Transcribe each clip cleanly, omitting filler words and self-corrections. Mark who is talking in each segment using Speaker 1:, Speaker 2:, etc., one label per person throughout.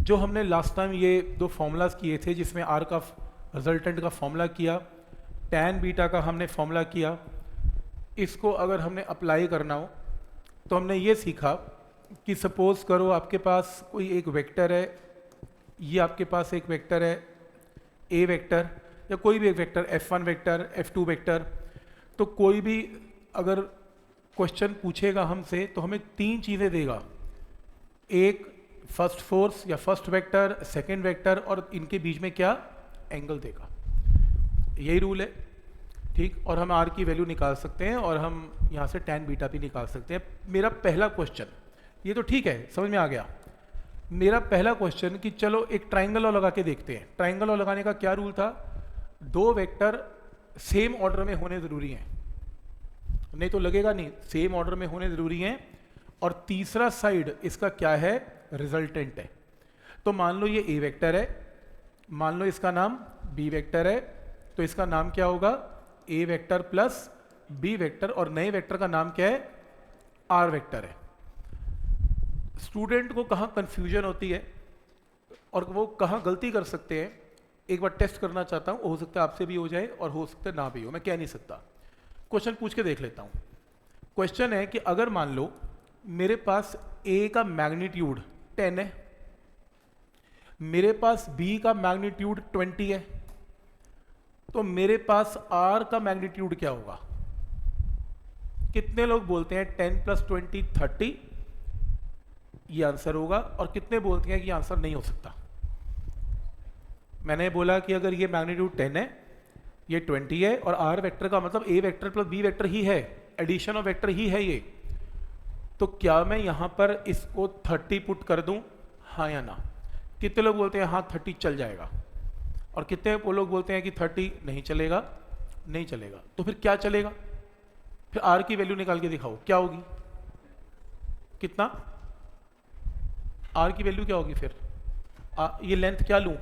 Speaker 1: जो हमने last time ये दो फॉर्मूलाज किए थे, जिसमें आर का रिजल्टेंट का फॉर्मूला किया, टैन बीटा का हमने फॉर्मूला किया, इसको अगर हमने अप्लाई करना हो तो हमने ये सीखा कि सपोज करो आपके पास कोई एक वेक्टर है, ये आपके पास एक वेक्टर है ए वेक्टर या कोई भी एक vector f1 vector f2 vector. तो कोई भी अगर क्वेश्चन पूछेगा हमसे तो हमें तीन चीज़ें देगा, एक फर्स्ट फोर्स या फर्स्ट वेक्टर, सेकंड वेक्टर और इनके बीच में क्या एंगल देगा। यही रूल है, ठीक। और हम आर की वैल्यू निकाल सकते हैं और हम यहाँ से टैन बीटा भी निकाल सकते हैं। मेरा पहला क्वेश्चन, ये तो ठीक है, समझ में आ गया। मेरा पहला क्वेश्चन कि चलो एक ट्राइंगल और लगा के देखते हैं। ट्राइंगल और लगाने का क्या रूल था, दो वेक्टर सेम ऑर्डर में होने ज़रूरी हैं, नहीं तो लगेगा नहीं, सेम ऑर्डर में होने ज़रूरी हैं। और तीसरा साइड इसका क्या है, रिजल्टेंट है। तो मान लो ये ए वेक्टर है, मान लो इसका नाम बी वेक्टर है, तो इसका नाम क्या होगा, ए वेक्टर प्लस बी वेक्टर, और नए वेक्टर का नाम क्या है, आर वेक्टर है। स्टूडेंट को कहाँ कंफ्यूजन होती है और वो कहाँ गलती कर सकते हैं, एक बार टेस्ट करना चाहता हूँ। हो सकता है आपसे भी हो जाए और हो सकता है ना भी हो, मैं कह नहीं सकता। क्वेश्चन पूछ के देख लेता हूँ। क्वेश्चन है कि अगर मान लो मेरे पास ए का मैग्नीट्यूड 10 है, मेरे पास बी का मैग्नीट्यूड 20 है, तो मेरे पास आर का मैग्नीट्यूड क्या होगा। कितने लोग बोलते हैं 10 + 20 30, ये आंसर होगा, और कितने बोलते हैं कि आंसर नहीं हो सकता। मैंने बोला कि अगर ये मैग्नीट्यूड 10 है, ये 20 है, और आर वेक्टर का मतलब ए वेक्टर प्लस बी वेक्टर ही है, एडिशन ऑफ वेक्टर ही है ये, तो क्या मैं यहां पर इसको 30 पुट कर दूं, हाँ या ना। कितने लोग बोलते हैं हाँ 30 चल जाएगा, और कितने लोग बोलते हैं कि 30 नहीं चलेगा, नहीं चलेगा। तो फिर क्या चलेगा, फिर आर की वैल्यू निकाल के दिखाओ क्या होगी, कितना आर की वैल्यू क्या होगी। फिर ये लेंथ क्या लूं,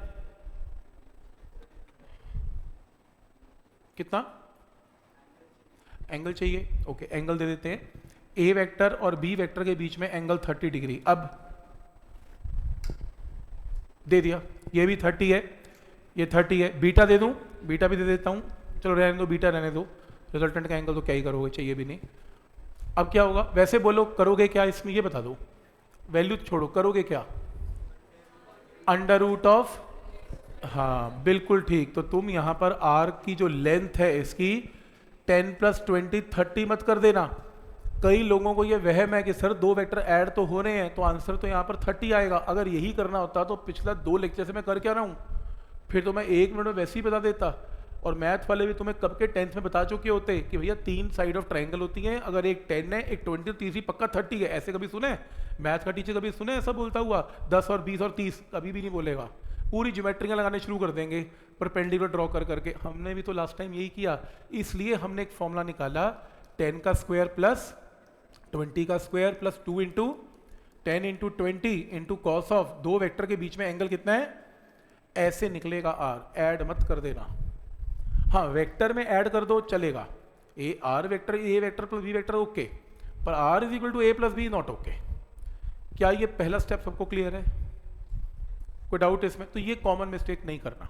Speaker 1: कितना एंगल चाहिए, ओके एंगल दे देते हैं। ए वेक्टर और बी वेक्टर के बीच में एंगल 30 डिग्री, अब दे दिया, ये भी 30 है, ये 30 है। बीटा दे दूं, बीटा भी दे देता हूं, चलो रहने दो, बीटा रहने दो, रिजल्टेंट का एंगल तो क्या ही करोगे, चाहिए भी नहीं। अब क्या होगा, वैसे बोलो करोगे क्या इसमें, ये बता दो, वैल्यू छोड़ो, करोगे क्या, √, हाँ बिल्कुल ठीक। तो तुम यहां पर आर की जो लेंथ है इसकी 10 + 20 30 मत कर देना। कई लोगों को ये वहम है कि सर दो वेक्टर ऐड तो हो रहे हैं तो आंसर तो यहाँ पर 30 आएगा। अगर यही करना होता तो पिछला 2 लेक्चर से मैं कर क्या रहा हूँ, फिर तो मैं 1 मिनट में वैसे ही बता देता। और मैथ वाले भी तुम्हें कब के 10th में बता चुके होते कि भैया 3 साइड ऑफ ट्राइंगल होती हैं, अगर एक 10 है, एक 20, तीसरी पक्का 30 है। ऐसे कभी सुने मैथ का टीचर, कभी सुने ऐसा बोलता हुआ 10 और 20 और 30, कभी भी नहीं बोलेगा। पूरी ज्योमेट्रियाँ लगाने शुरू कर देंगे परपेंडिकुलर ड्रॉ कर करके। हमने भी तो लास्ट टाइम यही किया, इसलिए हमने एक फॉर्मूला निकाला 10 का स्क्वायर प्लस 20 का स्क्वायर प्लस 2 × 10 × 20 × cos ऑफ दो वेक्टर के बीच में एंगल कितना है, ऐसे निकलेगा आर। ऐड मत कर देना, हाँ वेक्टर में ऐड कर दो चलेगा, A R vector A vector plus B vector okay, पर R = a + b not okay. क्या ये पहला स्टेप सबको क्लियर है, कोई डाउट इसमें। तो ये कॉमन मिस्टेक नहीं करना,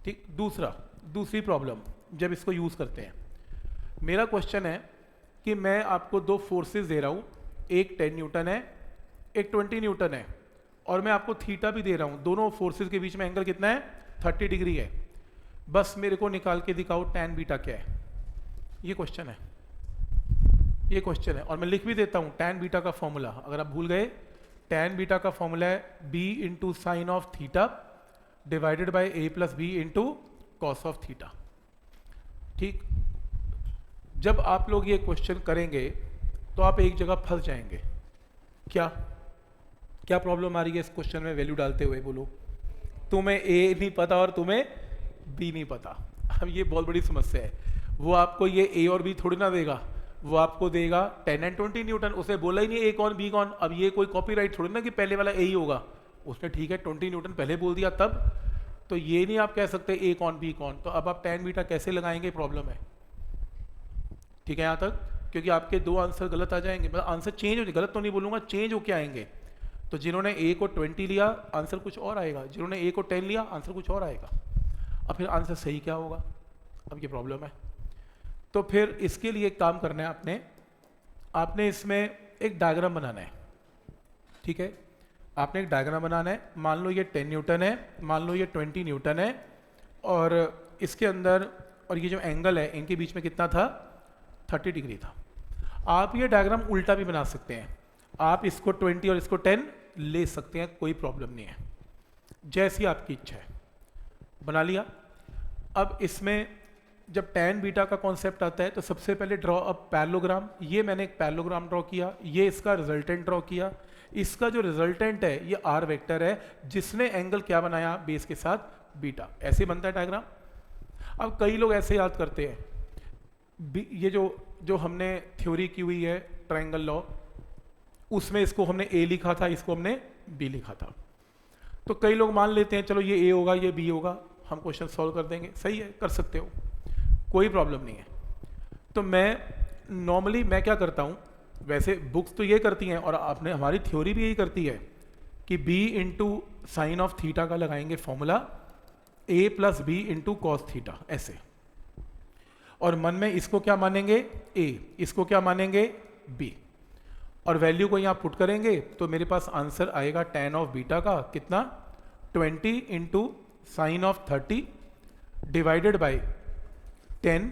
Speaker 1: ठीक। दूसरी प्रॉब्लम जब इसको यूज करते हैं, मेरा क्वेश्चन है कि मैं आपको दो फोर्सेस दे रहा हूं, एक 10 न्यूटन है, एक 20 न्यूटन है, और मैं आपको थीटा भी दे रहा हूं। दोनों फोर्सेस के बीच में एंगल कितना है, 30 डिग्री है। बस मेरे को निकाल के दिखाओ टैन बीटा क्या है, ये क्वेश्चन है, ये क्वेश्चन है। और मैं लिख भी देता हूं टैन बीटा का फॉर्मूला, अगर आप भूल गए, टैन बीटा का फॉर्मूला है b × sin of theta divided by a + b × cos of theta, ठीक। जब आप लोग ये क्वेश्चन करेंगे तो आप एक जगह फंस जाएंगे। क्या प्रॉब्लम आ रही है इस क्वेश्चन में वैल्यू डालते हुए, बोलो। तुम्हें ए नहीं पता और तुम्हें बी नहीं पता, अब ये बहुत बड़ी समस्या है। वो आपको ये ए और बी थोड़ी ना देगा, वो आपको देगा 10 और 20 न्यूटन, उसे बोला ही नहीं ए कौन बी कौन। अब ये कोई कॉपीराइट थोड़ी ना कि पहले वाला ए ही होगा, उसने ठीक है 20 न्यूटन पहले बोल दिया तब, तो ये नहीं आप कह सकते ए कौन बी कौन। तो अब आप टैन बीटा कैसे लगाएंगे, प्रॉब्लम है, ठीक है यहाँ तक, क्योंकि आपके दो आंसर गलत आ जाएंगे, मतलब आंसर चेंज हो, गलत तो नहीं बोलूंगा, चेंज होके आएंगे। तो जिन्होंने ए को 20 लिया आंसर कुछ और आएगा, जिन्होंने ए को 10 लिया आंसर कुछ और आएगा। अब फिर आंसर सही क्या होगा, अब ये प्रॉब्लम है। तो फिर इसके लिए एक काम करना है आपने इसमें एक डायग्राम बनाना है, ठीक है। आपने एक डायग्राम बनाना है, मान लो ये 10 न्यूटन है, मान लो ये 20 न्यूटन है, और इसके अंदर और ये जो एंगल है इनके बीच में कितना था, 30 डिग्री था। आप ये डायग्राम उल्टा भी बना सकते हैं, आप इसको 20 और इसको 10 ले सकते हैं, कोई प्रॉब्लम नहीं है, जैसी आपकी इच्छा है। बना लिया। अब इसमें जब tan बीटा का कॉन्सेप्ट आता है तो सबसे पहले ड्रॉ अ पैरेललोग्राम। ये मैंने एक पैरेललोग्राम ड्रॉ किया, ये इसका रिजल्टेंट ड्रॉ किया। इसका जो रिजल्टेंट है ये r वेक्टर है, जिसने एंगल क्या बनाया, बेस के साथ बीटा। ऐसे बनता है डायग्राम। अब कई लोग ऐसे याद करते हैं, ये जो हमने थ्योरी की हुई है ट्रायंगल लॉ, उसमें इसको हमने a लिखा था, इसको हमने b लिखा था। तो कई लोग मान लेते हैं चलो ये a होगा ये b होगा, हम क्वेश्चन सॉल्व कर देंगे। सही है, कर सकते हो, कोई प्रॉब्लम नहीं है। तो मैं मैं क्या करता हूँ, वैसे बुक्स तो ये करती हैं और आपने हमारी थ्योरी भी यही करती है कि b into sine of theta का लगाएंगे formula, a plus B into cos theta, ऐसे। और मन में इसको क्या मानेंगे a, इसको क्या मानेंगे b, और वैल्यू को यहाँ पुट करेंगे तो मेरे पास आंसर आएगा tan ऑफ बीटा का कितना, 20 into sine of 30 divided by 10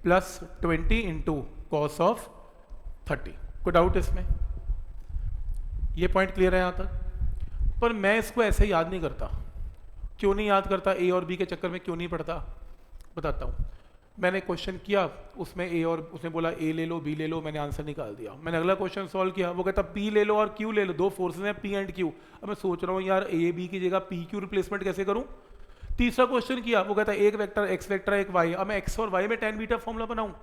Speaker 1: plus 20 into cos of 30। कोई डाउट इसमें? ये पॉइंट क्लियर है यहाँ तक? पर मैं इसको ऐसे याद नहीं करता। क्यों नहीं याद करता, ए और बी के चक्कर में क्यों नहीं पड़ता, बताता हूँ। मैंने क्वेश्चन किया, उसमें ए और उसने बोला ए ले लो बी ले लो, मैंने आंसर निकाल दिया। मैंने अगला क्वेश्चन सॉल्व किया, वो कहता पी ले लो और क्यू ले लो, दो फोर्सेस हैं पी एंड क्यू। अब मैं सोच रहा हूँ यार ए बी की जगह पी क्यू रिप्लेसमेंट कैसे करूँ। तीसरा क्वेश्चन किया, वो कहता है एक वेक्टर एक्स वेक्टर एक वाई, अब मैं एक्स और वाई में tan बीटा फॉर्मूला बनाऊँ।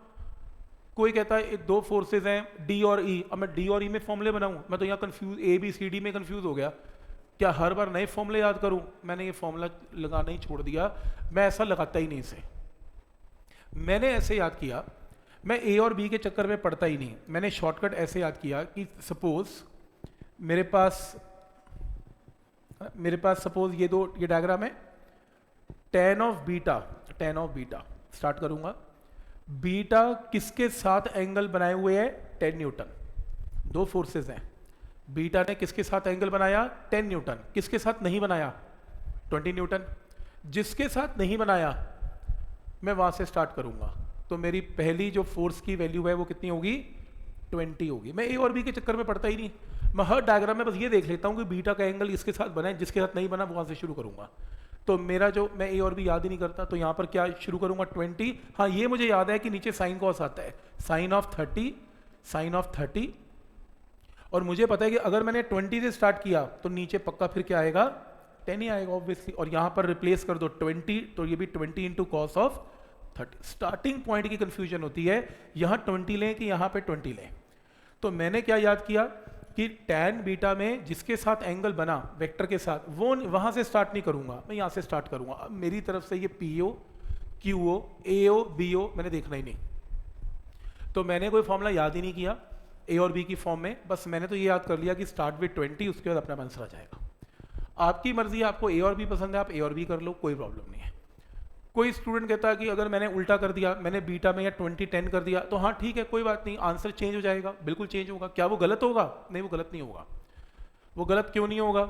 Speaker 1: कोई कहता है दो फोर्सेज हैं डी और ई, अब मैं डी और ई में फॉर्मूले बनाऊँ। मैं तो यहाँ confuse A B C D में कंफ्यूज हो गया, क्या हर बार नए फॉर्मूले याद करूँ। मैंने ये फॉर्मूला लगाना ही छोड़ दिया, मैं ऐसा लगाता ही नहीं इसे। मैंने ऐसे याद किया, मैं ए और बी के चक्कर में पड़ता ही नहीं। मैंने शॉर्टकट ऐसे याद किया कि सपोज मेरे पास सपोज ये डायग्राम है, tan ऑफ बीटा स्टार्ट करूंगा। बीटा किसके साथ एंगल बनाए हुए है, 10 न्यूटन। दो फोर्सेस हैं, बीटा ने किसके साथ एंगल बनाया, 10 न्यूटन। किसके साथ नहीं बनाया, 20 न्यूटन। जिसके साथ नहीं बनाया मैं वहां से स्टार्ट करूंगा, तो मेरी पहली जो फोर्स की वैल्यू है वो कितनी होगी, 20 होगी। मैं ए और बी के चक्कर में पड़ता ही नहीं, मैं हर डायग्राम में बस ये देख लेता हूँ कि बीटा का एंगल इसके साथ बना है, जिसके साथ नहीं बना वहां से शुरू करूंगा। तो मेरा जो मैं ए और बी याद ही नहीं करता, तो यहाँ पर क्या शुरू करूंगा 20। हाँ ये मुझे याद है कि नीचे साइन कॉस आता है, साइन ऑफ 30, और मुझे पता है कि अगर मैंने 20 से स्टार्ट किया तो नीचे पक्का फिर क्या आएगा, 10 ही आएगा ऑब्वियसली। और यहाँ पर रिप्लेस कर दो 20, तो ये भी 20 into cos of 30। Starting point की कंफ्यूजन होती है, यहाँ 20 लें कि यहाँ पे 20 लें। तो मैंने क्या याद किया कि tan बीटा में जिसके साथ एंगल बना वेक्टर के साथ, वो वहां से स्टार्ट नहीं करूंगा, मैं यहाँ से स्टार्ट करूंगा। अब मेरी तरफ से ये PO QO AO BO मैंने देखना ही नहीं, तो मैंने कोई फॉर्मूला याद ही नहीं किया ए और बी की फॉर्म में। बस मैंने तो ये याद कर लिया कि स्टार्ट विद 20, उसके बाद अपना आंसर आ जाएगा। आपकी मर्जी है, आपको ए और बी पसंद है आप ए और बी कर लो, कोई प्रॉब्लम नहीं है। कोई स्टूडेंट कहता है कि अगर मैंने उल्टा कर दिया, मैंने बीटा में या 20-10 कर दिया, तो हाँ ठीक है कोई बात नहीं, आंसर चेंज हो जाएगा, बिल्कुल चेंज होगा। क्या वो गलत होगा, नहीं वो गलत नहीं होगा। वो गलत क्यों नहीं होगा,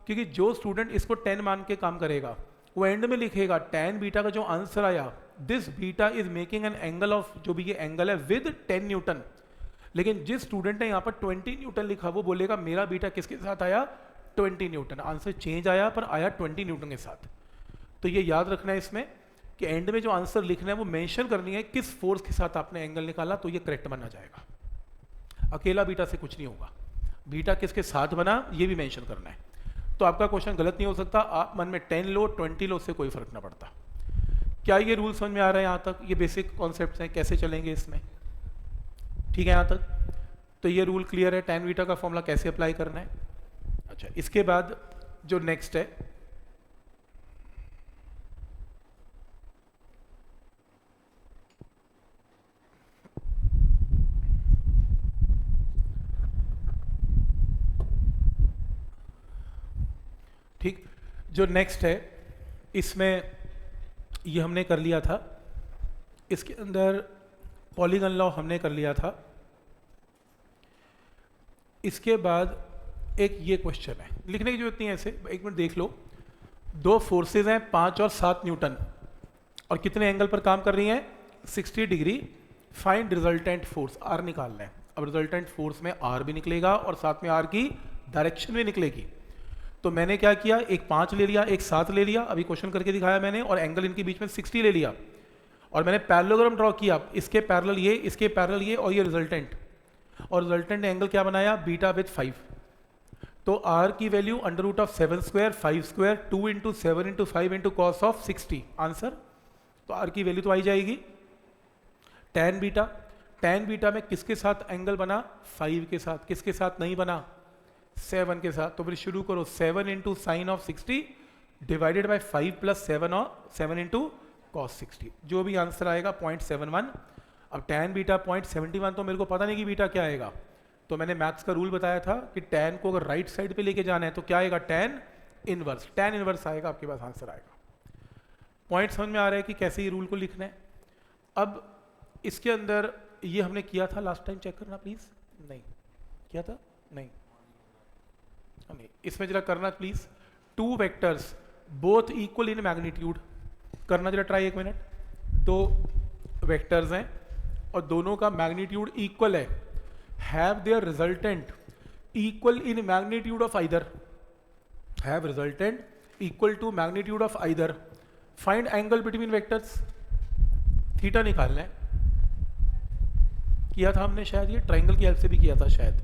Speaker 1: क्योंकि जो स्टूडेंट इसको 10 मान के काम करेगा वो एंड में लिखेगा tan बीटा का जो आंसर आया, this beta is making an angle of, जो भी ये एंगल है विद 10 न्यूटन। लेकिन जिस स्टूडेंट ने यहाँ पर 20 न्यूटन लिखा वो बोलेगा मेरा बीटा किसके साथ आया, 20 न्यूटन। आंसर चेंज आया पर आया 20 न्यूटन के साथ। तो ये याद रखना है इसमें कि एंड में जो आंसर लिखना है वो मेंशन करनी है किस फोर्स के साथ आपने एंगल निकाला, तो ये करेक्ट माना जाएगा। अकेला बीटा से कुछ नहीं होगा, बीटा किसके साथ बना ये भी मेंशन करना है। तो आपका क्वेश्चन गलत नहीं हो सकता, आप मन में 10 लो 20 लो, उससे कोई फर्क ना पड़ता। क्या ये रूल समझ में आ रहा है यहाँ तक? ये बेसिक कॉन्सेप्ट्स हैं, कैसे चलेंगे इसमें, ठीक है यहाँ तक? तो ये रूल क्लियर है, tan बीटा का फॉर्मूला कैसे अप्लाई करना है। अच्छा, इसके बाद जो नेक्स्ट है, जो नेक्स्ट है इसमें ये हमने कर लिया था, इसके अंदर पॉलीगन लॉ हमने कर लिया था। इसके बाद एक ये क्वेश्चन है, लिखने की जरूरत नहीं है ऐसे, एक मिनट देख लो। दो फोर्सेज हैं 5 और 7 न्यूटन और कितने एंगल पर काम कर रही हैं 60 degree. Find resultant force, R निकालना है। अब रिजल्टेंट फोर्स में आर भी निकलेगा और साथ में आर की डायरेक्शन भी निकलेगी। तो मैंने क्या किया, एक 5 ले लिया, एक 7 ले लिया, अभी क्वेश्चन करके दिखाया मैंने, और एंगल इनके बीच में 60 ले लिया और मैंने पैरेललोग्राम ड्रॉ किया, इसके पैरेलल ये, इसके पैरेलल ये और ये रिजल्टेंट, और रिजल्टेंट ने एंगल क्या बनाया बीटा विद 5। तो आर की value under root of 7 square 5 square 2 into 7 into 5 into cos of 60 answer. तो आर की वैल्यू तो आई जाएगी tan बीटा। tan बीटा में किसके साथ एंगल बना 5 के साथ, किसके साथ नहीं बना 7 के साथ। तो फिर शुरू करो 7 into sine of 60 divided by 5 plus 7 और 7 इंटू कॉस 60, जो भी आंसर आएगा 0.71। अब tan बीटा 0.71 तो मेरे को पता नहीं कि बीटा क्या आएगा, तो मैंने मैथ्स का रूल बताया था कि tan को अगर राइट साइड पे लेके जाना है तो क्या आएगा tan इनवर्स आएगा, आपके पास आंसर आएगा। पॉइंट समझ में आ रहा है कि कैसे ये रूल को लिखना है। अब इसके अंदर ये हमने किया था लास्ट टाइम, चेक करना प्लीज। नहीं किया था, नहीं इसमें जरा करना please. 2 vectors both equal in magnitude, करना जरा ट्राई, 1 मिनट। 2 वेक्टर्स हैं और दोनों का मैग्नीट्यूड इक्वल है, have their resultant equal in magnitude of either, have resultant equal to magnitude of either, find angle between vectors, theta निकालना है। किया था हमने शायद, ये ट्राइंगल की हेल्प से भी किया था शायद,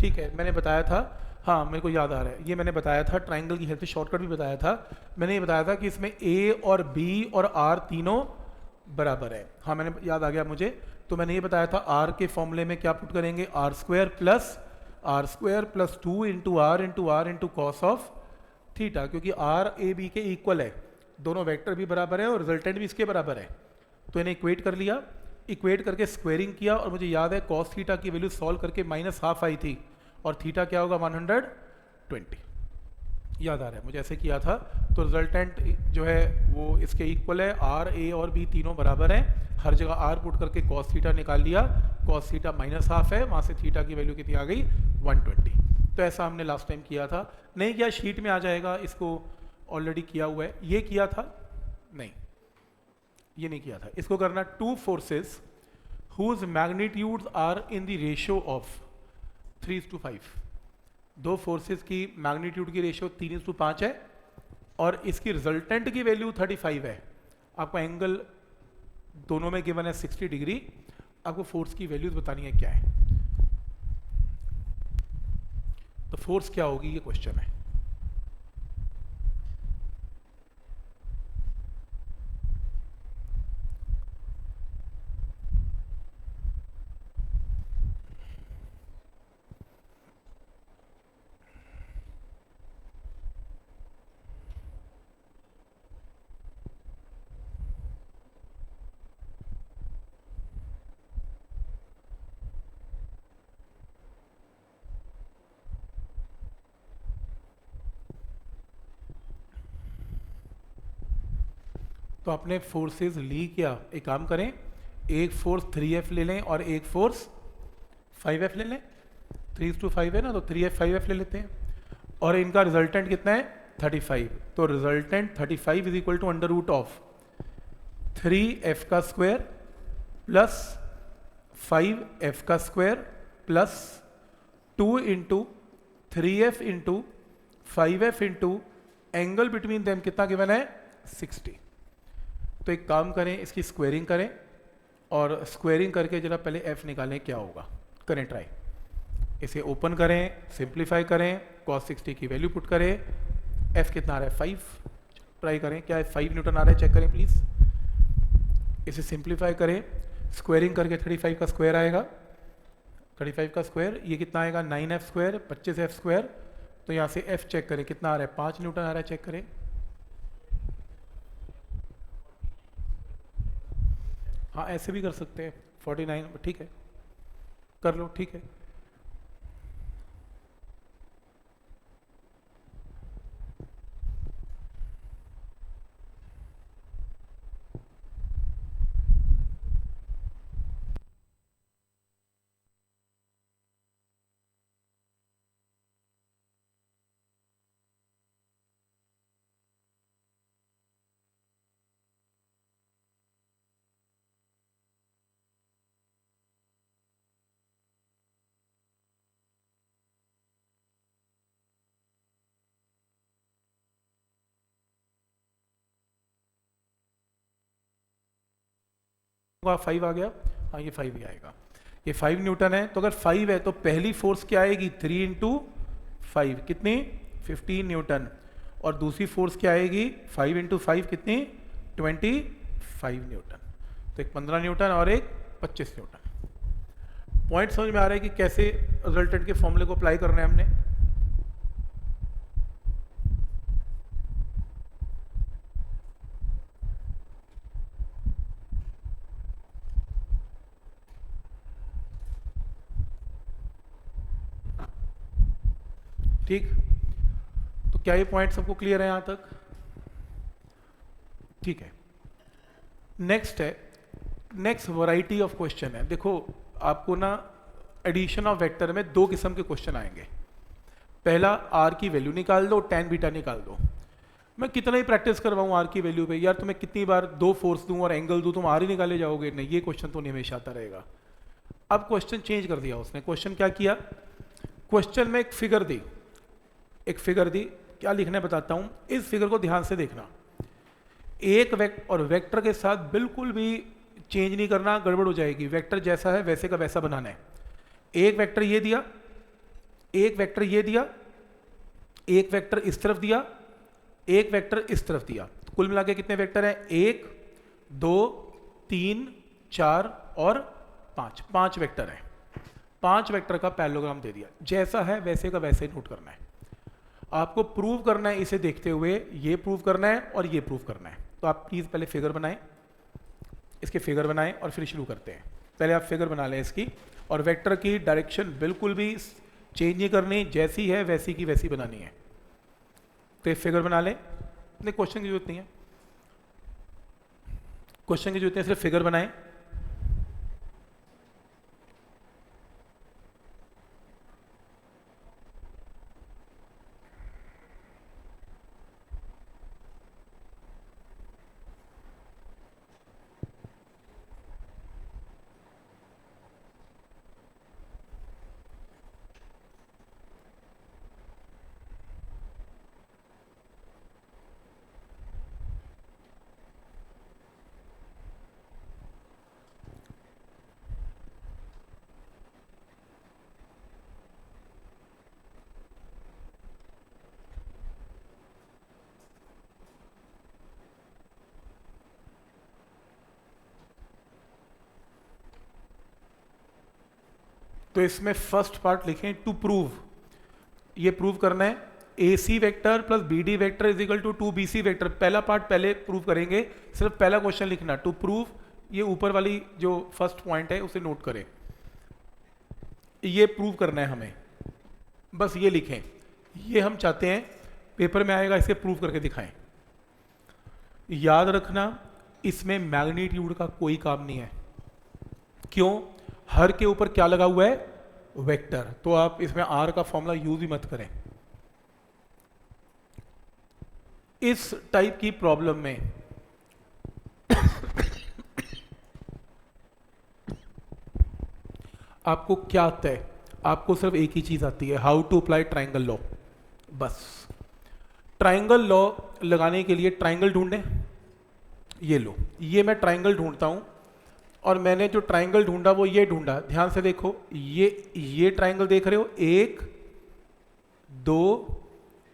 Speaker 1: ठीक है मैंने बताया था, हाँ मेरे को याद आ रहा है, ये मैंने बताया था ट्राइंगल की हेल्प से, शॉर्टकट भी बताया था मैंने। ये बताया था कि इसमें ए और बी और आर तीनों बराबर है, हाँ मैंने याद आ गया मुझे। तो मैंने ये बताया था आर के फॉर्मूले में क्या पुट करेंगे, R square plus 2 into R into cos of theta, क्योंकि आर ए बी के इक्वल है, दोनों वेक्टर भी बराबर है और रिजल्टेंट भी इसके बराबर है। तो इन्हें इक्वेट कर लिया, इक्वेट करके स्क्वेयरिंग किया, और मुझे याद है कॉस थीटा की वैल्यू सॉल्व करके -½ आई थी, और थीटा क्या होगा 120, याद आ रहा है मुझे, ऐसे किया था। तो रिजल्टेंट जो है वो इसके इक्वल है, आर ए और बी तीनों बराबर हैं, हर जगह आर पुट करके कॉस थीटा निकाल लिया, कॉस थीटा -½ है, वहाँ से थीटा की वैल्यू कितनी आ गई 120। तो ऐसा हमने लास्ट टाइम किया था, नहीं किया शीट में आ जाएगा, इसको ऑलरेडी किया हुआ है। ये किया था, नहीं ये नहीं किया था, इसको करना 2 forces whose magnitudes are in the ratio of 3:5। 2 forces की मैग्नीट्यूड की रेशियो 3:5 है और इसकी रिजल्टेंट की वैल्यू 35 है। आपको एंगल दोनों में गिवन है 60 डिग्री, आपको फोर्स की वैल्यूज बतानी है क्या है, तो फोर्स क्या होगी ये क्वेश्चन है। तो आपने फोर्सेस ली क्या, एक काम करें, एक फोर्स 3F ले लें और एक फोर्स 5F ले लें। 3:5 है ना, तो 3F 5F ले लेते हैं, और इनका रिजल्टेंट कितना है 35। तो resultant 35 is equal to under root of 3F का स्क्वायर प्लस 5F का square plus 2 into 3F into 5F into angle between them कितना गिवन है 60। तो एक काम करें, इसकी स्क्वेयरिंग करें और स्क्वेयरिंग करके जरा पहले f निकालें क्या होगा, करें ट्राई। इसे ओपन करें, सिंप्लीफाई करें, cos 60 की वैल्यू पुट करें, f कितना आ रहा है 5, ट्राई करें क्या है 5 न्यूटन आ रहा है, चेक करें प्लीज। इसे सिंप्लीफाई करें, स्क्वेयरिंग करके 35 का स्क्वायर आएगा, 35 का स्क्वायर ये कितना आएगा 9F स्क्वायर 25F स्क्वायर। तो यहाँ से f चेक करें कितना आ रहा है 5 न्यूटन आ रहा है, चेक करें। हाँ ऐसे भी कर सकते हैं 49, ठीक है कर लो, ठीक है। 5 आ गया, हाँ ये 5 ही आएगा, ये 5 न्यूटन है। तो अगर 5 है तो पहली फोर्स क्या आएगी, 3 इंटू 5 कितनी, 15 न्यूटन, और दूसरी फोर्स क्या आएगी, 5 इंटू 5 कितनी, 25 न्यूटन। तो एक 15 न्यूटन और एक 25 न्यूटन। पॉइंट समझ में आ रहा है कि कैसे रिजल्टेंट के फॉर्मूले को अप्लाई करना है हमने। ठीक, तो क्या ये पॉइंट सबको क्लियर है यहां तक? ठीक है। नेक्स्ट है, नेक्स्ट वैरायटी ऑफ क्वेश्चन है। देखो आपको ना एडिशन ऑफ वेक्टर में दो किस्म के क्वेश्चन आएंगे। पहला, आर की वैल्यू निकाल दो, tan बीटा निकाल दो। मैं कितना ही प्रैक्टिस करवाऊँ आर की वैल्यू पे, यार तुम्हें कितनी बार दो फोर्स दूं और एंगल दूं, तुम आर ही निकाले जाओगे? नहीं, ये क्वेश्चन तो नहीं हमेशा आता रहेगा। अब क्वेश्चन चेंज कर दिया उसने। क्वेश्चन क्या किया, क्वेश्चन में एक फिगर दी, एक फिगर दी, क्या लिखना है बताता हूं, इस फिगर को ध्यान से देखना। एक वेक्टर के साथ बिल्कुल भी चेंज नहीं करना, गड़बड़ हो जाएगी। वेक्टर जैसा है वैसे का वैसा बनाना है। एक वेक्टर ये दिया, एक वेक्टर ये दिया, एक वेक्टर इस तरफ दिया, एक वेक्टर इस तरफ दिया। तो कुल मिला के कितने वेक्टर हैं, 1 2 3 4 और 5, 5 वेक्टर हैं। 5 वेक्टर का पैरेललोग्राम दे दिया, जैसा है वैसे का वैसे नोट करना है। आपको प्रूव करना है, इसे देखते हुए ये प्रूव करना है और ये प्रूव करना है। तो आप प्लीज पहले फिगर बनाएं, इसके फिगर बनाएं और फिर शुरू करते हैं। पहले आप फिगर बना लें इसकी, और वेक्टर की डायरेक्शन बिल्कुल भी चेंज नहीं करनी, जैसी है वैसी की वैसी बनानी है। तो फिगर बना लें, नहीं क्वेश्चन की जरूरत नहीं है, क्वेश्चन की जरूरत नहीं है, सिर्फ फिगर बनाएं। तो इसमें फर्स्ट पार्ट लिखें टू प्रूव, ये प्रूव करना है AC vector plus BD vector is equal to 2BC vector. पहला पार्ट पहले प्रूव करेंगे, सिर्फ पहला क्वेश्चन लिखना टू प्रूव। ये ऊपर वाली जो फर्स्ट पॉइंट है उसे नोट करें, ये प्रूव करना है हमें, बस ये लिखें। ये हम चाहते हैं पेपर में आएगा, इसे प्रूव करके दिखाएं। याद रखना इसमें मैग्नीट्यूड का कोई काम नहीं है। क्यों? हर के ऊपर क्या लगा हुआ है, वेक्टर। तो आप इसमें आर का फॉर्मूला यूज ही मत करें। इस टाइप की प्रॉब्लम में आपको क्या आता है, आपको सिर्फ एक ही चीज आती है, how to apply triangle law. बस ट्राइंगल लॉ लगाने के लिए ट्राइंगल ढूंढें। ये लो, ये मैं ट्राइंगल ढूंढता हूं, और मैंने जो ट्राइंगल ढूंढा वो ये ढूंढा। ध्यान से देखो, ये ट्राइंगल देख रहे हो, 1 2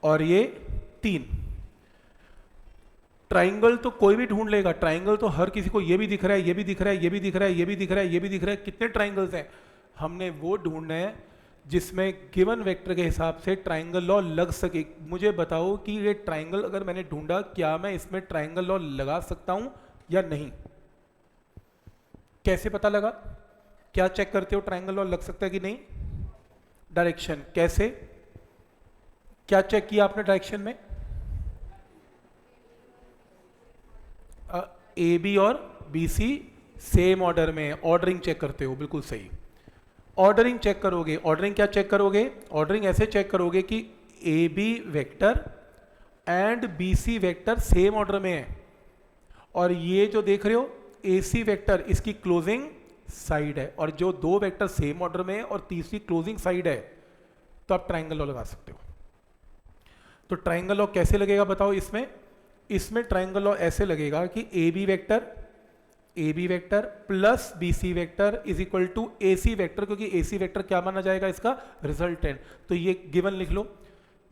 Speaker 1: और ये 3। ट्राइंगल तो कोई भी ढूंढ लेगा, ट्राइंगल तो हर किसी को, ये भी दिख रहा है, ये भी दिख रहा है, ये भी दिख रहा है, ये भी दिख रहा है, ये भी दिख रहा है। कितने ट्राइंगल्स हैं? हमने वो ढूंढना है जिसमें गिवन वेक्टर के हिसाब से ट्राइंगल लॉ लग सके। मुझे बताओ कि ये ट्राइंगल अगर मैंने ढूंढा, क्या मैं इसमें ट्राइंगल लॉ लगा सकता हूं या नहीं? कैसे पता लगा? क्या चेक करते हो ट्राइंगल लॉ लग सकता है कि नहीं? डायरेक्शन। कैसे, क्या चेक किया आपने डायरेक्शन में? AB और BC सेम ऑर्डर में, ऑर्डरिंग चेक करते हो, बिल्कुल सही। ऑर्डरिंग चेक करोगे, ऑर्डरिंग क्या चेक करोगे? ऑर्डरिंग ऐसे चेक करोगे कि AB vector and BC vector same order में है, और ये जो देख रहे हो AC वेक्टर, इसकी क्लोजिंग साइड है, और जो दो वेक्टर सेम ऑर्डर में है और तीसरी क्लोजिंग साइड है, तो आप ट्राइंगल लॉ लगा सकते हो। तो ट्राइंगल लॉ कैसे लगेगा बताओ इसमें? इसमें ट्राइंगल लॉ ऐसे लगेगा कि AB vector A B vector plus B C vector is equal to A C vector, क्योंकि ए सी वेक्टर क्या माना जाएगा, इसका रिजल्टेंट। तो ये गिवन लिख लो,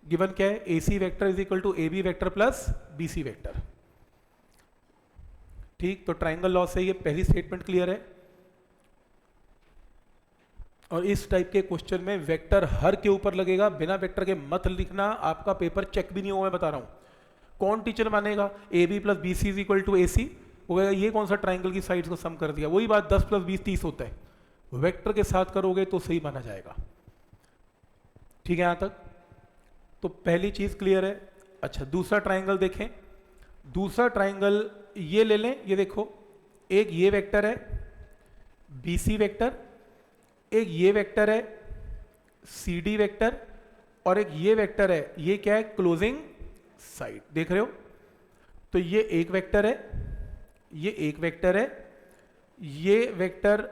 Speaker 1: गिवन क्या है, A C vector is equal to A B vector plus B C vector. ठीक, तो ट्राइंगल लॉ से ये पहली स्टेटमेंट क्लियर है। और इस टाइप के क्वेश्चन में वेक्टर हर के ऊपर लगेगा, बिना वेक्टर के मत लिखना, आपका पेपर चेक भी नहीं होगा, मैं बता रहा हूं। कौन टीचर मानेगा A B plus B C is equal to A C, वो कहेगा ये कौन सा ट्राइंगल की साइड्स को सम कर दिया। वही बात 10 प्लस 20 30 होता है, वेक्टर के साथ करोगे तो सही माना जाएगा। ठीक है, यहां तक तो पहली चीज क्लियर है। अच्छा, दूसरा ट्राइंगल देखें। दूसरा ट्राइंगल ये ले लें, ये देखो, एक ये वेक्टर है बी सी वेक्टर, एक ये वेक्टर है सी डी वेक्टर, और एक ये वेक्टर है, ये क्या है, क्लोजिंग साइड। देख रहे हो, तो ये एक वेक्टर है, ये एक वेक्टर है, ये वेक्टर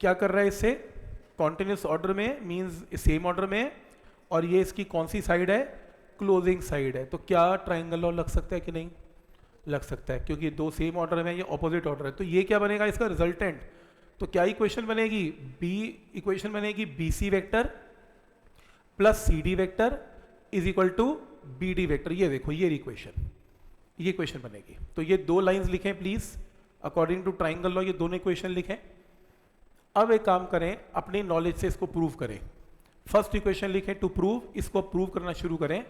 Speaker 1: क्या कर रहा है, इससे कॉन्टिन्यूस ऑर्डर में, मींस सेम ऑर्डर में है, और ये इसकी कौन सी साइड है, क्लोजिंग साइड है। तो क्या ट्राइंगल लॉ लग सकता है कि नहीं लग सकता है, क्योंकि दो सेम ऑर्डर में, ये ऑपोजिट ऑर्डर है। तो ये क्या बनेगा, इसका रिजल्टेंट। तो क्या इक्वेशन बनेगी, बी इक्वेशन बनेगी B C vector plus C D vector is equal to B D vector. ये देखो, ये इक्वेशन बनेगी। तो ये दो लाइंस लिखें please, according to triangle law ये दोनों इक्वेशन लिखें। अब एक काम करें, अपनी नॉलेज से इसको प्रूव करें। फर्स्ट इक्वेशन लिखें टू प्रूव, इसको प्रूव करना शुरू करें,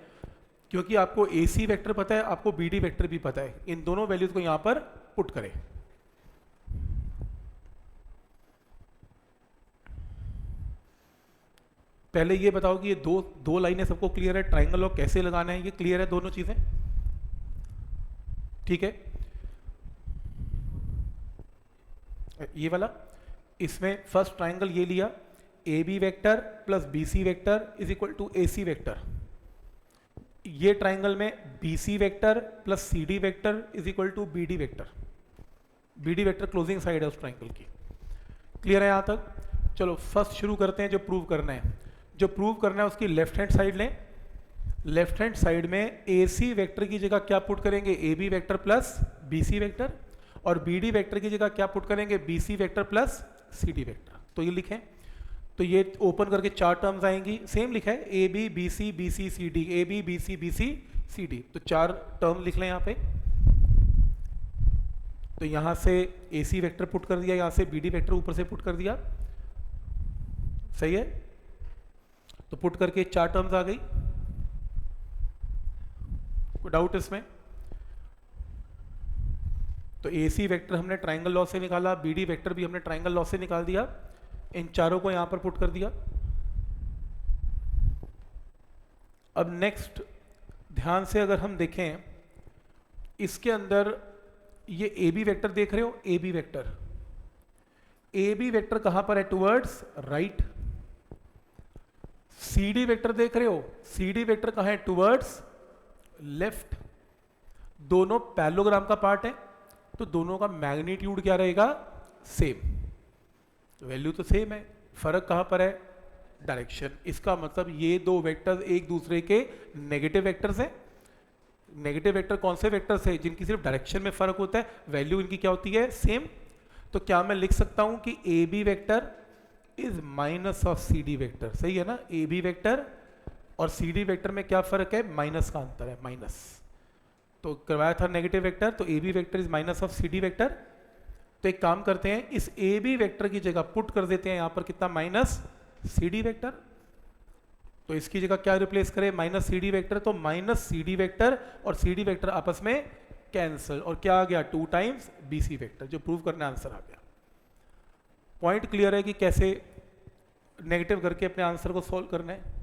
Speaker 1: क्योंकि आपको ए सी वेक्टर पता है, आपको बी डी वेक्टर भी पता है। इन दोनों वैल्यूज को यहां पर पुट करें। पहले ये बताओ कि ये दो लाइनें सबको क्लियर है, ट्राइंगल लॉ कैसे लगाना है ये क्लियर है, दोनों चीजें ठीक है। ये वाला, इसमें फर्स्ट ट्राइंगल ये लिया, A B vector plus B C vector is equal to A C vector. ये ट्राइंगल में B C vector plus C D vector is equal to B D vector. B D vector closing side है उस triangle की। Clear है यहां तक। चलो first शुरू करते हैं, जो प्रूव करना है। जो प्रूव करना है उसकी लेफ्ट हैंड साइड लें। लेफ्ट हैंड साइड में ए सी वेक्टर की जगह क्या पुट करेंगे, A B vector plus B C vector, और बी डी वेक्टर की जगह क्या पुट करेंगे, B C vector plus C D vector. तो ये लिखें, तो ये ओपन करके चार टर्म्स आएंगी, सेम लिखा है A B B C C D, A B B C C D. तो चार टर्म लिख लें यहाँ पे। तो यहां से ए सी वेक्टर पुट कर दिया, यहां से बी डी वेक्टर ऊपर से पुट कर दिया, सही है। तो पुट करके चार टर्म्स आ गई, कोई डाउट इसमें। तो ए सी वेक्टर हमने ट्राइंगल लॉ से निकाला, बी डी वेक्टर भी हमने ट्राइंगल लॉ से निकाल दिया, इन चारों को यहां पर पुट कर दिया। अब नेक्स्ट ध्यान से अगर हम देखें, इसके अंदर ये ए बी वेक्टर देख रहे हो, A B vector, A B vector कहां पर है, towards right. C D vector देख रहे हो, सी डी वेक्टर कहां है, टुवर्ड्स लेफ्ट। दोनों पैरेललोग्राम का पार्ट है, तो दोनों का मैग्नीट्यूड क्या रहेगा, सेम। वैल्यू तो सेम है, फर्क कहां पर है, डायरेक्शन। इसका मतलब ये दो वेक्टर्स एक दूसरे के नेगेटिव वेक्टर्स हैं। नेगेटिव वेक्टर कौन से वेक्टर्स है, जिनकी सिर्फ डायरेक्शन में फर्क होता है, वैल्यू इनकी क्या होती है, सेम। तो क्या मैं लिख सकता हूं कि A B vector is minus of C D vector, सही है ना। ए बी वेक्टर और सी डी वेक्टर में क्या फर्क है, माइनस का अंतर है, माइनस। तो करवाया था नेगेटिव वेक्टर, तो A B vector is minus of C D vector. तो एक काम करते हैं, इस ए बी वेक्टर की जगह पुट कर देते हैं यहां पर कितना, माइनस सी डी वेक्टर। तो इसकी जगह क्या रिप्लेस करें, माइनस सी डी वेक्टर। तो माइनस सी डी वेक्टर और सी डी वेक्टर आपस में कैंसिल, और क्या आ गया, 2 टाइम्स बी सी वेक्टर। जो प्रूव करना आंसर आ गया। पॉइंट क्लियर है कि कैसे नेगेटिव करके अपने आंसर को सॉल्व करना है।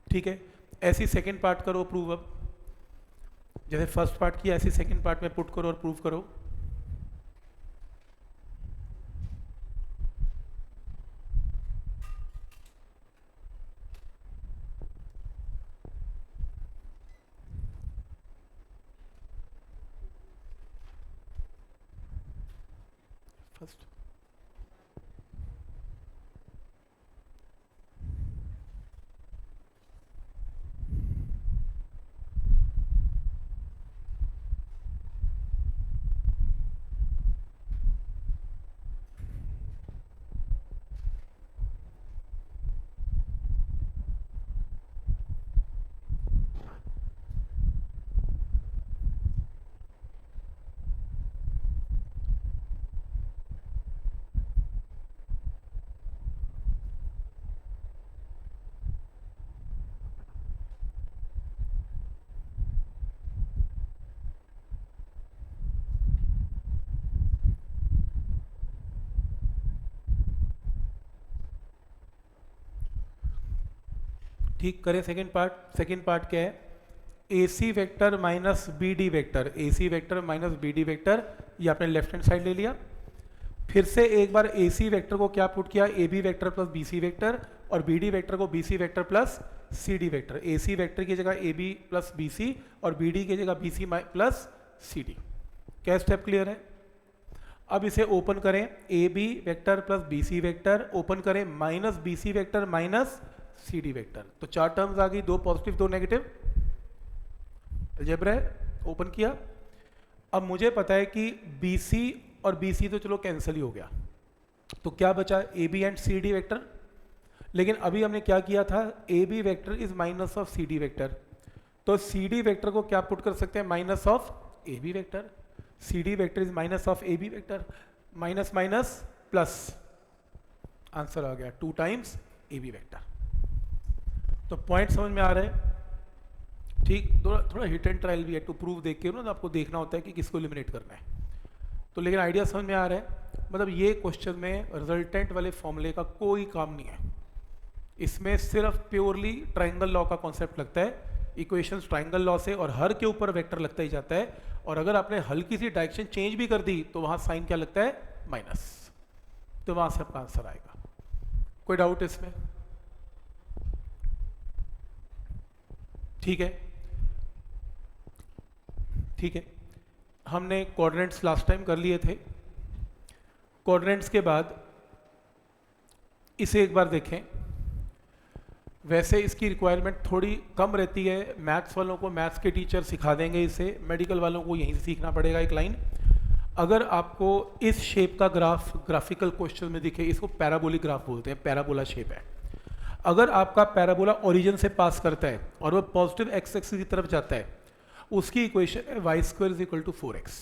Speaker 1: ठीक है, ऐसी सेकंड पार्ट करो प्रूव। अब जैसे फर्स्ट पार्ट किया, ऐसी सेकंड पार्ट में पुट करो और प्रूव करो। फर्स्ट ठीक करें सेकंड पार्ट क्या है, AC vector minus BD vector, AC vector minus BD vector, ये आपने लेफ्ट हैंड साइड ले लिया। फिर से एक बार AC वेक्टर को क्या पुट किया, AB vector plus BC vector, और BD वेक्टर को BC vector plus CD vector. AC vector की जगह AB प्लस BC और BD की जगह BC प्लस CD। क्या स्टेप क्लियर है? अब इसे ओपन करें, AB vector plus BC vector, open करें minus BC vector minus CD vector. तो चार टर्म्स आ गई, दो पॉजिटिव दो नेगेटिव। अलजेब्रा है, ओपन किया। अब मुझे पता है कि BC और BC तो चलो कैंसिल ही हो गया, तो क्या बचा, AB एंड CD वेक्टर। लेकिन अभी हमने क्या किया था, AB vector is minus of CD vector, तो CD वेक्टर को क्या पुट कर सकते हैं, minus of AB vector. CD vector is minus of AB vector, minus minus plus, answer आ गया 2 टाइम्स AB वेक्टर। तो पॉइंट समझ में आ रहा है? ठीक, थोड़ा हिट एंड ट्रायल भी है, टू प्रूव देख के ना, तो आपको देखना होता है कि किसको एलिमिनेट करना है। तो लेकिन आइडिया समझ में आ रहा है, मतलब ये क्वेश्चन में रिजल्टेंट वाले फॉर्मूले का कोई काम नहीं है, इसमें सिर्फ प्योरली ट्राइंगल लॉ का कॉन्सेप्ट लगता है, इक्वेशंस ट्राइंगल लॉ से, और हर के ऊपर वेक्टर लगता ही जाता है, और अगर आपने हल्की सी डायरेक्शन चेंज भी कर दी तो वहां साइन क्या लगता है, माइनस, तो वहां से आपका आंसर आएगा। कोई डाउट इसमें? ठीक है, ठीक है। हमने क्वाड्रेंट्स लास्ट टाइम कर लिए थे। क्वाड्रेंट्स के बाद इसे एक बार देखें। वैसे इसकी रिक्वायरमेंट थोड़ी कम रहती है, मैथ्स वालों को मैथ्स के टीचर सिखा देंगे इसे, मेडिकल वालों को यहीं से सीखना पड़ेगा एक लाइन। अगर आपको इस शेप का ग्राफ ग्राफिकल क्वेश्चन में दिखे, इसको पैराबोलिक ग्राफ बोलते हैं, पैराबोला शेप है। अगर आपका पैराबोला ओरिजिन से पास करता है और वो पॉजिटिव एक्स एक्सिस की तरफ जाता है, उसकी इक्वेशन है y square is equal to 4x।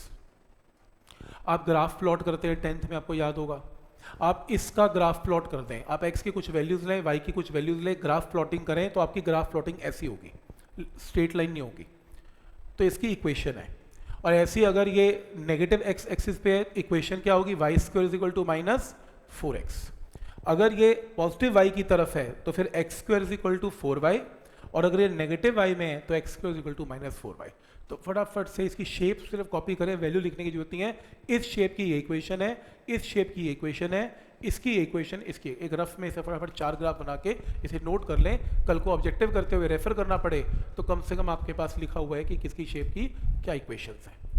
Speaker 1: आप ग्राफ प्लॉट करते हैं 10th में, आपको याद होगा। आप इसका ग्राफ प्लॉट कर दें, आप x की कुछ वैल्यूज लें, y की कुछ वैल्यूज लें, ग्राफ प्लॉटिंग करें, तो आपकी ग्राफ प्लॉटिंग ऐसी होगी, स्ट्रेट लाइन नहीं होगी। तो इसकी इक्वेशन है। और ऐसी अगर ये नेगेटिव x एक्सिस पे है, इक्वेशन क्या होगी, y square is equal to minus 4x। अगर ये पॉजिटिव y की तरफ है तो फिर x square is equal to 4y, और अगर ये नेगेटिव y में है तो x square is equal to minus 4y। तो फटाफट से इसकी शेप सिर्फ कॉपी करें, वैल्यू लिखने की जरूरत नहीं है। इस शेप की ये इक्वेशन है, इस शेप की ये इक्वेशन है, इसकी इक्वेशन, इसकी एक रफ में इसे फटाफट 4 ग्राफ बना के इसे नोट कर लें। कल को ऑब्जेक्टिव करते हुए रेफर करना पड़े तो कम से कम आपके पास लिखा हुआ है कि किसकी शेप की क्या इक्वेशंस हैं।